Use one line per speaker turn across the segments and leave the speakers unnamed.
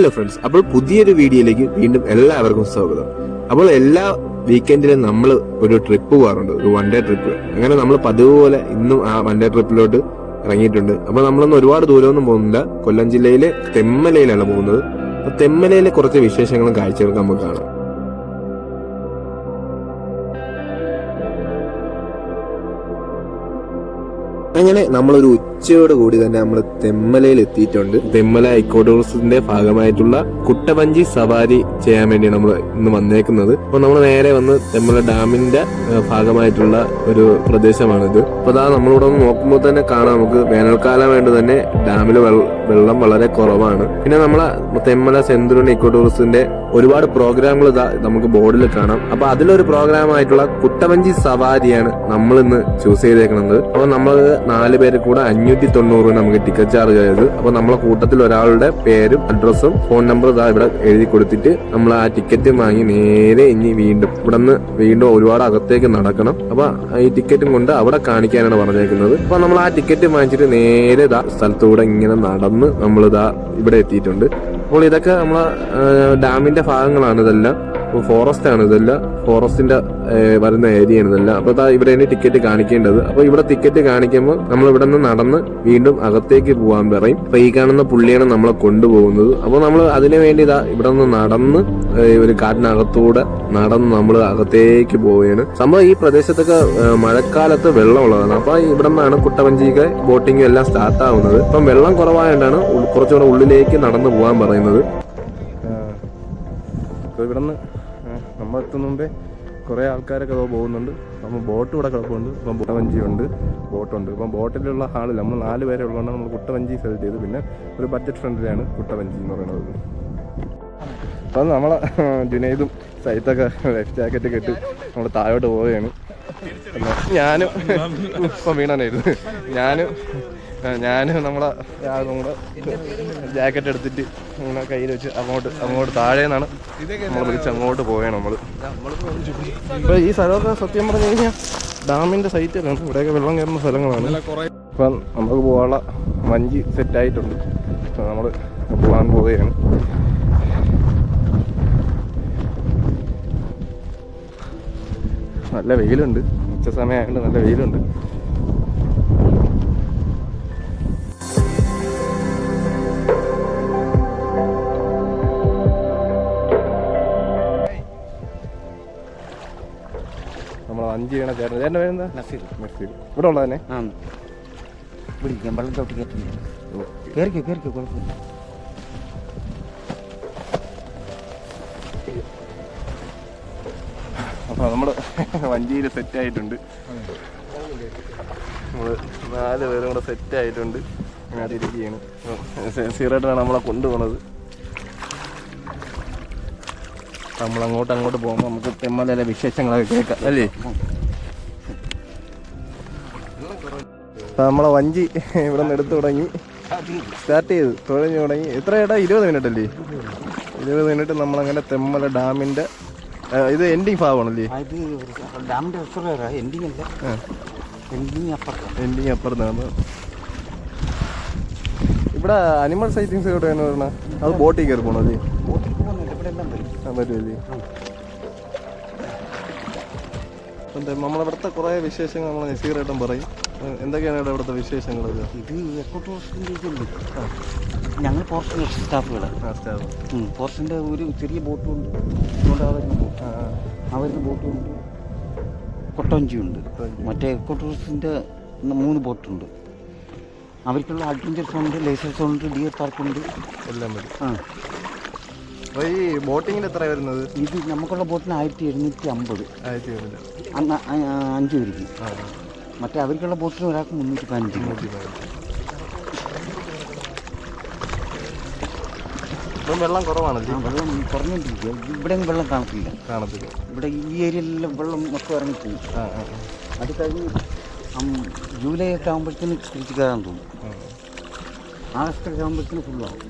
Hello friends, അപ്പോൾ പുതിയൊരു വീഡിയോയിലേക്ക് വീണ്ടും എല്ലാവർക്കും സ്വാഗതം. അപ്പോൾ എല്ലാ വീക്കെൻഡിലും നമ്മൾ ഒരു ട്രിപ്പ് പോകാറുണ്ട്, ഒരു 1 ഡേ ട്രിപ്പ്. അങ്ങനെ നമ്മൾ പതിവ് പോലെ ഇന്നും ആ 1 ഡേ ട്രിപ്പിലോട്ട് ഇറങ്ങിയിട്ടുണ്ട്. അപ്പോൾ നമ്മളൊന്നും ഒരുപാട് ദൂരമൊന്നും പോകുന്നില്ല. കൊല്ലം ജില്ലയിലെ തെന്മലയിലാണ് പോകുന്നത്. അപ്പോൾ തെന്മലയിലെ കുറച്ച് വിശേഷങ്ങളും കാഴ്ചകളും നമുക്ക് കാണാം. അങ്ങനെ നമ്മളൊരു ഉച്ചയോട് കൂടി തന്നെ നമ്മൾ തെന്മലയിൽ എത്തിയിട്ടുണ്ട്. തെന്മല ഇക്കോ ടൂറിസത്തിന്റെ ഭാഗമായിട്ടുള്ള കുട്ടവഞ്ചി സവാരി ചെയ്യാൻ വേണ്ടിയാണ് നമ്മൾ ഇന്ന് വന്നേക്കുന്നത്. അപ്പൊ നമ്മൾ നേരെ വന്ന് തെന്മല ഡാമിന്റെ ഭാഗമായിട്ടുള്ള ഒരു പ്രദേശമാണിത്. അപ്പൊ അതാ നമ്മളിവിടെ നോക്കുമ്പോൾ തന്നെ കാണാം, നമുക്ക് വേനൽക്കാലം വേണ്ടി തന്നെ ഡാമിൽ വെള്ളം വളരെ കുറവാണ്. പിന്നെ നമ്മളെ തെന്മല സെന്തുരുണി ഇക്കോ ടൂറിസത്തിന്റെ ഒരുപാട് പ്രോഗ്രാമുകൾ ഇതാ നമുക്ക് ബോർഡിൽ കാണാം. അപ്പൊ അതിലൊരു പ്രോഗ്രാമായിട്ടുള്ള കുട്ടവഞ്ചി സവാരിയാണ് നമ്മൾ ഇന്ന് ചൂസ് ചെയ്തേക്കുന്നത്. അപ്പൊ നമ്മൾ 4 പേര് കൂടെ 590 നമുക്ക് ടിക്കറ്റ് ചാർജ് ആയത്. അപ്പൊ നമ്മളെ കൂട്ടത്തിൽ ഒരാളുടെ പേരും അഡ്രസ്സും ഫോൺ നമ്പറും ഇതാ ഇവിടെ എഴുതി കൊടുത്തിട്ട് നമ്മൾ ആ ടിക്കറ്റ് വാങ്ങി നേരെ ഇനി വീണ്ടും ഒരുപാട് അകത്തേക്ക് നടക്കണം. അപ്പൊ ഈ ടിക്കറ്റും കൊണ്ട് അവിടെ കാണിക്കാനാണ് പറഞ്ഞേക്കുന്നത്. അപ്പൊ നമ്മൾ ആ ടിക്കറ്റ് വാങ്ങിച്ചിട്ട് നേരെ ഇതാ സ്ഥലത്തൂടെ ഇങ്ങനെ നടന്ന് നമ്മൾ ഇതാ ഇവിടെ എത്തിയിട്ടുണ്ട്. അപ്പോൾ ഇതൊക്കെ നമ്മളെ ഡാമിന്റെ ഭാഗങ്ങളാണ് ഇതെല്ലാം. ഫോറസ്റ്റ് ആണ് ഇതെല്ലാം, ഫോറസ്റ്റിന്റെ വരുന്ന ഏരിയ ആണ് ഇതെല്ലാം. അപ്പൊ ഇവിടെയാണ് ടിക്കറ്റ് കാണിക്കേണ്ടത്. അപ്പൊ ഇവിടെ ടിക്കറ്റ് കാണിക്കുമ്പോൾ നമ്മൾ ഇവിടെ നിന്ന് നടന്ന് വീണ്ടും അകത്തേക്ക് പോകാൻ പറയും. അപ്പൊ ഈ കാണുന്ന പുള്ളിയാണ് നമ്മളെ കൊണ്ടുപോകുന്നത്. അപ്പൊ നമ്മൾ അതിനു വേണ്ടി ഇവിടെ നിന്ന് നടന്ന് ഒരു കാട്ടിനകത്തൂടെ നടന്ന് നമ്മൾ അകത്തേക്ക് പോവുകയാണ്. സംഭവം ഈ പ്രദേശത്തൊക്കെ മഴക്കാലത്ത് വെള്ളമുള്ളതാണ്. അപ്പൊ ഇവിടെ നിന്നാണ് കുട്ടവഞ്ചിക്ക് ബോട്ടിങ്ങും എല്ലാം സ്റ്റാർട്ട് ആവുന്നത്. അപ്പം വെള്ളം കുറവായതുകൊണ്ടാണ് കുറച്ചുകൂടെ ഉള്ളിലേക്ക് നടന്നു പോകാൻ പറയുന്നത്. ഇവിടുന്ന് നമ്മൾ എത്തുന്ന മുമ്പേ കുറേ ആൾക്കാരൊക്കെ പോകുന്നുണ്ട്. അപ്പം ബോട്ട് ഇവിടെ കിടപ്പുണ്ട്. ഇപ്പം കുട്ടവഞ്ചിയുണ്ട്, ബോട്ടുണ്ട്. ഇപ്പം ബോട്ടിലുള്ള ആളില്ല, നമ്മൾ 4 പേരെ ഉള്ളതുകൊണ്ട് നമ്മൾ കുട്ടവഞ്ചി സെലക്ട് ചെയ്തു. പിന്നെ ഒരു ബഡ്ജറ്റ് ഫ്രണ്ട്ലിയാണ് കുട്ടവഞ്ചി എന്ന് പറയുന്നത്. അപ്പം നമ്മളെ ജുനൈദും സൈത്തൊക്കെ ലൈഫ് ജാക്കറ്റ് കെട്ടി നമ്മൾ താഴോട്ട് പോവുകയാണ്. ഞാനും ഇപ്പം വീണാനായിരുന്നു. ഞാനും നമ്മളെ ജാക്കറ്റ് എടുത്തിട്ട് ഇങ്ങനെ കയ്യിൽ വെച്ച് അങ്ങോട്ട് താഴെ നിന്നാണ് നമ്മൾ വിളിച്ച് അങ്ങോട്ട് പോവുകയാണ് നമ്മൾ. ഇപ്പോൾ ഈ സ്ഥലമൊക്കെ സത്യം പറഞ്ഞു കഴിഞ്ഞാൽ ഡാമിൻ്റെ സൈറ്റിലാണ്. ഇവിടെയൊക്കെ വെള്ളം കയറുന്ന സ്ഥലങ്ങളാണ്. ഇപ്പം നമുക്ക് പോകാനുള്ള വഞ്ചി സെറ്റായിട്ടുണ്ട്. നമ്മൾ പോകാൻ പോവുകയാണ്. നല്ല വെയിലുണ്ട്, ഉച്ച സമയമായതുകൊണ്ട് നല്ല വെയിലുണ്ട്. നമ്മൾ 5 ചെയ്യണ ചേട്ടൻ്റെ പേരെന്താ? നസീർ. ഇവിടെ ഉള്ളത് തന്നെ
വിളിക്കാം. വെള്ളം തൊട്ട് കയറിക്കോ കുഴപ്പമില്ല.
അപ്പോൾ നമ്മൾ വഞ്ചിയിൽ സെറ്റായിട്ടുണ്ട്. നമ്മൾ 4 പേരും കൂടെ സെറ്റായിട്ടുണ്ട്. അങ്ങനെ ഇരിക്കുകയാണ്. സീറായിട്ടാണ് നമ്മളെ കൊണ്ടുപോകുന്നത്. നമ്മൾ അങ്ങോട്ട് പോകുമ്പോൾ നമുക്ക് തെന്മലയിലെ വിശേഷങ്ങളൊക്കെ കേൾക്കാം അല്ലേ? നമ്മളെ വഞ്ചി ഇവിടെ നിന്ന് എടുത്തു തുടങ്ങി, സ്റ്റാർട്ട് ചെയ്തു തുടങ്ങി. എത്ര ചേട്ടാ? 20 മിനിറ്റ് അല്ലേ? 20 മിനിറ്റ് നമ്മളങ്ങനെ തെന്മല ഡാമിൻ്റെ ഇത് എൻഡിങ് ഭാഗമാണല്ലേ? എൻഡിങ് അപ്പുറത്താണ്. ഇവിടെ അനിമൽ സൈറ്റിങ്സ് എവിടെയാണ് പറഞ്ഞാൽ അത് ബോട്ടിൽ കയറി പോകണല്ലേ? പറ്റുമല്ലേ? നമ്മളിവിടുത്തെ കുറേ വിശേഷങ്ങൾ നമ്മൾ നസീറായിട്ടും പറയും. എന്തൊക്കെയാണ് ഇവിടുത്തെ വിശേഷങ്ങൾ?
ഇത് എക്കോ ടൂറിസ്റ്റിൻ്റെ ഇതുണ്ട്. ഞങ്ങൾ പോർഷൻ്റെ സ്റ്റാഫുകളാണ്. പോർഷൻ്റെ ഒരു ചെറിയ ബോട്ടും ഉണ്ട്, അവരുടെ ബോട്ടുമുണ്ട്, കൊട്ടവഞ്ചിയുണ്ട്. മറ്റേ എക്കോ ടൂറിസ്റ്റിൻ്റെ 3 ബോട്ടുണ്ട്. അവർക്കുള്ള അഡ്വഞ്ചർ സോണുണ്ട്, ലേസർ സോണുണ്ട്, ഡിയർ പാർക്കുണ്ട്,
എല്ലാം വരും. അപ്പോൾ ഈ ബോട്ടിങ്ങിന് എത്ര വരുന്നത്?
ഇത് നമുക്കുള്ള ബോട്ടിന് 1750. 5 പേർക്ക്. മറ്റേ അവർക്കുള്ള ബോട്ടിന് ഒരാൾക്ക് 315.
ഇപ്പം വെള്ളം കുറവാണല്ലേ?
വെള്ളം കുറഞ്ഞിട്ടിരിക്കുക. ഇവിടെ വെള്ളം കാണത്തില്ല. ഇവിടെ ഈ ഏരിയയിലെല്ലാം വെള്ളം മൊത്തം ഇറങ്ങിപ്പോയി. അത് കഴിഞ്ഞ് ജൂലൈ ഒക്കെ ആകുമ്പോഴത്തേന് തിരിച്ച് കയറാൻ തോന്നും. ആഗസ്റ്റൊക്കെ ആകുമ്പോഴത്തേന്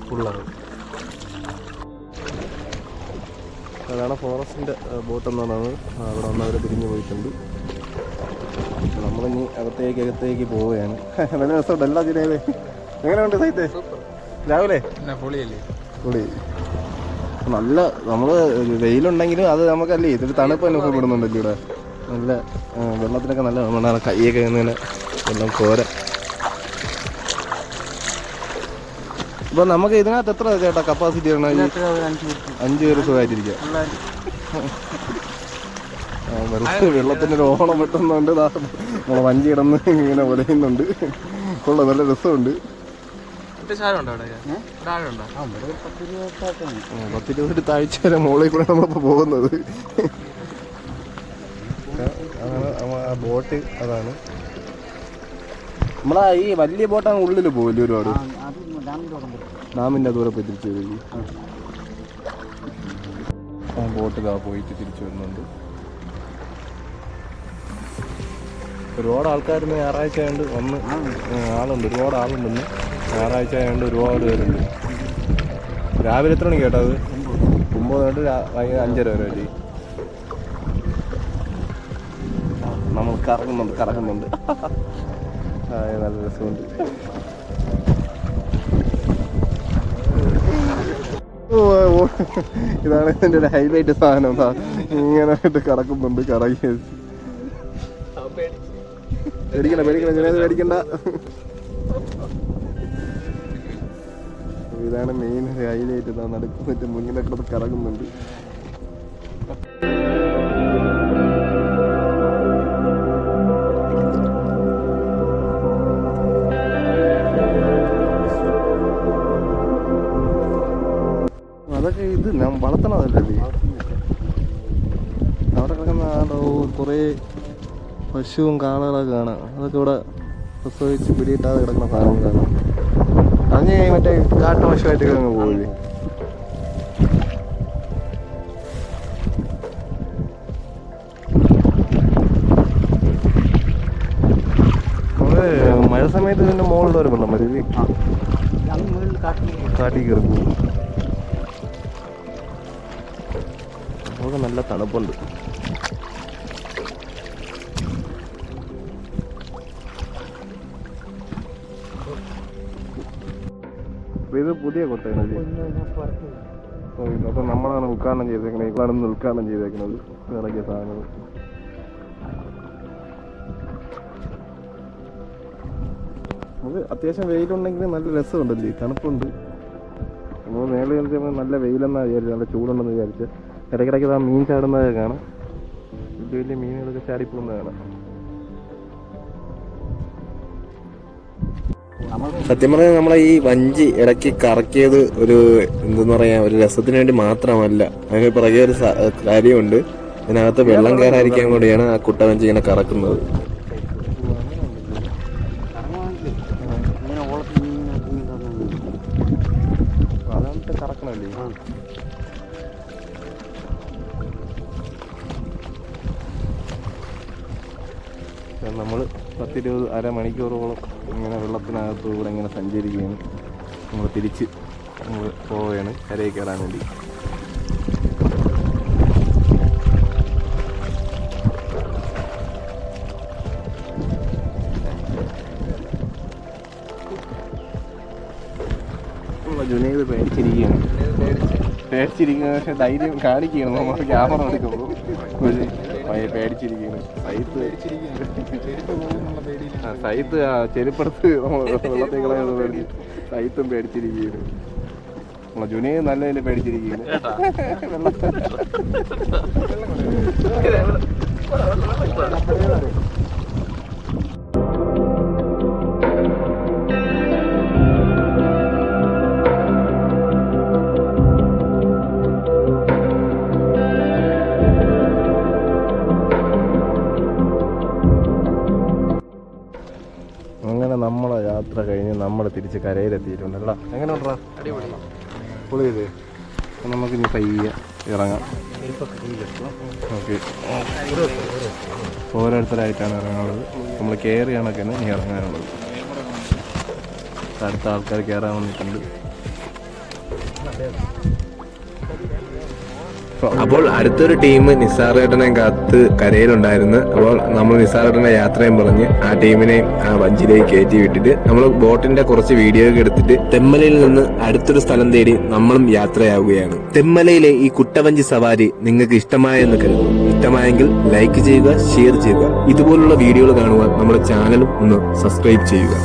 ഫുള്ളാകും.
അതാണ് ഫോറസ്റ്റിൻ്റെ ബോട്ടെന്ന് പറഞ്ഞത്. അവിടെ വന്നവർ പിരിഞ്ഞു പോയിട്ടുണ്ട്. നമ്മളിനി അകത്തേക്ക് പോവുകയാണ്. നല്ല രസമുണ്ട്. എല്ലാ ജില്ലയിലെ എങ്ങനെയുണ്ട് സൈറ്റ്? രാവിലെ പൊളി. നല്ല നമ്മള് വെയിലുണ്ടെങ്കിലും അത് നമുക്കല്ലേ ഇതൊരു തണുപ്പ് അനുഭവപ്പെടുന്നുണ്ടല്ലോ ഇവിടെ. നല്ല വെള്ളത്തിനൊക്കെ നല്ല മണ്ണാണ്. കൈയൊക്കെ ഇങ്ങനെ വെള്ളം കോര. ഇപ്പൊ നമുക്ക് ഇതിനകത്ത് എത്ര ചേട്ടാ കപ്പാസിറ്റി ആണ്? 5 പേര് സുഖമായിട്ടിരിക്കുക. വെള്ളത്തിനൊരു ഓണം വെട്ടുന്നുണ്ട്. നമ്മളെ വഞ്ചി കിടന്ന് ഇങ്ങനെ ഒലയുന്നുണ്ട്. കൊള്ള നല്ല രസമുണ്ട്. 10-20 താഴ്ച വരെ മുകളിൽ കൂടെ നമ്മളിപ്പോൾ പോകുന്നത്. ആ ബോട്ട് അതാണ്. നമ്മളാ ഈ വലിയ ബോട്ടാണ് ഉള്ളിൽ പോകില്ലേ ഒരുപാട്? ഡാമിൻ്റെ ദൂരെ പോയി തിരിച്ചു വരില്ലേ? ആ ബോട്ടിലാ പോയിട്ട് തിരിച്ചു വരുന്നുണ്ട്. ഒരുപാട് ആൾക്കാരുന്ന് ഞായറാഴ്ച ആയതുകൊണ്ട് വന്ന് ആളുണ്ട്. ഒരുപാട് ആളുണ്ടെന്ന്. ഞായറാഴ്ച ആയതുകൊണ്ട് ഒരുപാട് പേരുണ്ട്. രാവിലെ എത്ര മണിക്ക് കേട്ടത്? 9 തൊട്ട് വൈകുന്നേരം 5:30 വരെ അല്ലേ? നമ്മൾ കറങ്ങുന്നുണ്ട്. നല്ല രസമുണ്ട്. ഇതാണ് ഇതിൻ്റെ ഒരു ഹൈലൈറ്റ് സാധനം. ഇങ്ങനെ ആയിട്ട് കറക്കുന്നുണ്ട്. കറങ്ങി പേടിക്കണ്ട. ഇതാണ് മെയിൻ ഹൈലൈറ്റ്. ഇതാ നടക്കുന്നിട്ട് മുന്നിലെ കിടന്ന് കറങ്ങുന്നുണ്ട്. അതൊക്കെ ഇത് ഞാൻ വളർത്തണതല്ലേ? അവിടെ കിടക്കുന്ന കുറേ പശുവും കാളകളൊക്കെ കാണാം. അതൊക്കെ ഇവിടെ പ്രസവിച്ച് പിടിയിട്ടാതെ കിടക്കുന്ന സാധനം കാണാം. അതിന് മറ്റേ കാട്ടുപശുവായിട്ട് അങ്ങ് പോവില്ലേ? നമ്മള് മഴ സമയത്ത് ഇതിന്റെ മുകളിൽ വരെ വെള്ളം വരും. കാട്ടിൽ കയറി പോകും. നമുക്ക് നല്ല തണുപ്പുണ്ട്. ഇത് പുതിയ കൊട്ടയാണ്. അപ്പൊ നമ്മളാണ് ഉദ്ഘാടനം ചെയ്തേക്കുന്നത്. ഇതാണ് ഉദ്ഘാടനം ചെയ്തേക്കുന്നത്. ഇറക്കിയ സാധനങ്ങൾ നമുക്ക് അത്യാവശ്യം വെയിലുണ്ടെങ്കിൽ നല്ല രസമുണ്ടല്ലേ? തണുപ്പുണ്ട്. നമ്മൾ നേരെ കളിച്ചപ്പോൾ നല്ല വെയിലെന്നാണ് വിചാരിച്ചത്. നല്ല ചൂടുണ്ടെന്ന് വിചാരിച്ച് ഇടയ്ക്കിടയ്ക്ക് ആ മീൻ ചാടുന്നതൊക്കെ കാണാം. വലിയ വലിയ മീനുകളൊക്കെ ചാടിപ്പോകുന്നത് കാണാം. സത്യം പറഞ്ഞാൽ നമ്മളെ ഈ വഞ്ചി ഇടയ്ക്ക് കറക്കിയത് ഒരു എന്തെന്ന് പറയാ, ഒരു രസത്തിന് വേണ്ടി മാത്രമല്ല. അതിന് പുറകെ ഒരു കാര്യമുണ്ട്. ഇതിനകത്ത് വെള്ളം കയറാതിരിക്കാൻ കൂടിയാണ് ആ കുട്ടവഞ്ചി ഇങ്ങനെ കറക്കുന്നത്. അതാണ് കറക്കണല്ലേ? നമ്മൾ 10-20 അരമണിക്കൂറോളം ഇങ്ങനെ വെള്ളത്തിനകത്തൂടെ ഇങ്ങനെ സഞ്ചരിക്കുകയാണ്. നമ്മൾ തിരിച്ച് പോവുകയാണ് കരയിൽ കയറാൻ വേണ്ടി. ജുനൈദ് പേടിച്ചിരിക്കുകയാണ്. പക്ഷെ ധൈര്യം കാണിക്കുകയാണ്. നമ്മൾ ക്യാമറ എടുക്കുമ്പോൾ പേടിച്ചിരിക്കുകയാണ്. സൈത്ത് ചെരുപ്പെടുത്ത് വെള്ളത്തേക്കളെ പേടിച്ച് സൈത്തും പേടിച്ചിരിക്കുകയാണ്. നമ്മളെ ജുനൈദ് നല്ലതിൽ പേടിച്ചിരിക്കുകയാണ്. അങ്ങനെ നമ്മളെ യാത്ര കഴിഞ്ഞ് നമ്മൾ തിരിച്ച് കരയിലെത്തിയിട്ടുണ്ടല്ലോ. എങ്ങനെ ഉണ്ടാ? പൊളി ചെയ്ത് നമുക്ക് ഇനി പയ്യെ ഇറങ്ങാം. ഓക്കെ, ഓരോരുത്തരായിട്ടാണ് ഇറങ്ങാനുള്ളത്. നമ്മൾ കയറിയാണൊക്കെ ഇനി ഇറങ്ങാനുള്ളത്. അടുത്ത ആൾക്കാർ കയറാൻ വന്നിട്ടുണ്ട്. അപ്പോൾ അടുത്തൊരു ടീം നിസാറേട്ടനെ കാത്ത് കരയിലുണ്ടായിരുന്നു. അപ്പോൾ നമ്മൾ നിസാറേട്ടനെ യാത്രയും പറഞ്ഞ് ആ ടീമിനെ ആ വഞ്ചിയിലേക്ക് കയറ്റി വിട്ടിട്ട് നമ്മൾ ബോട്ടിന്റെ കുറച്ച് വീഡിയോ ഒക്കെ എടുത്തിട്ട് തെമ്മലയിൽ നിന്ന് അടുത്തൊരു സ്ഥലം തേടി നമ്മളും യാത്രയാവുകയാണ്. തെമ്മലയിലെ ഈ കുട്ടവഞ്ചി സവാരി നിങ്ങൾക്ക് ഇഷ്ടമായെന്ന് കരുതുന്നു. ഇഷ്ടമായെങ്കിൽ ലൈക്ക് ചെയ്യുക, ഷെയർ ചെയ്യുക. ഇതുപോലുള്ള വീഡിയോകൾ കാണുവാൻ നമ്മുടെ ചാനലും ഒന്ന് സബ്സ്ക്രൈബ് ചെയ്യുക.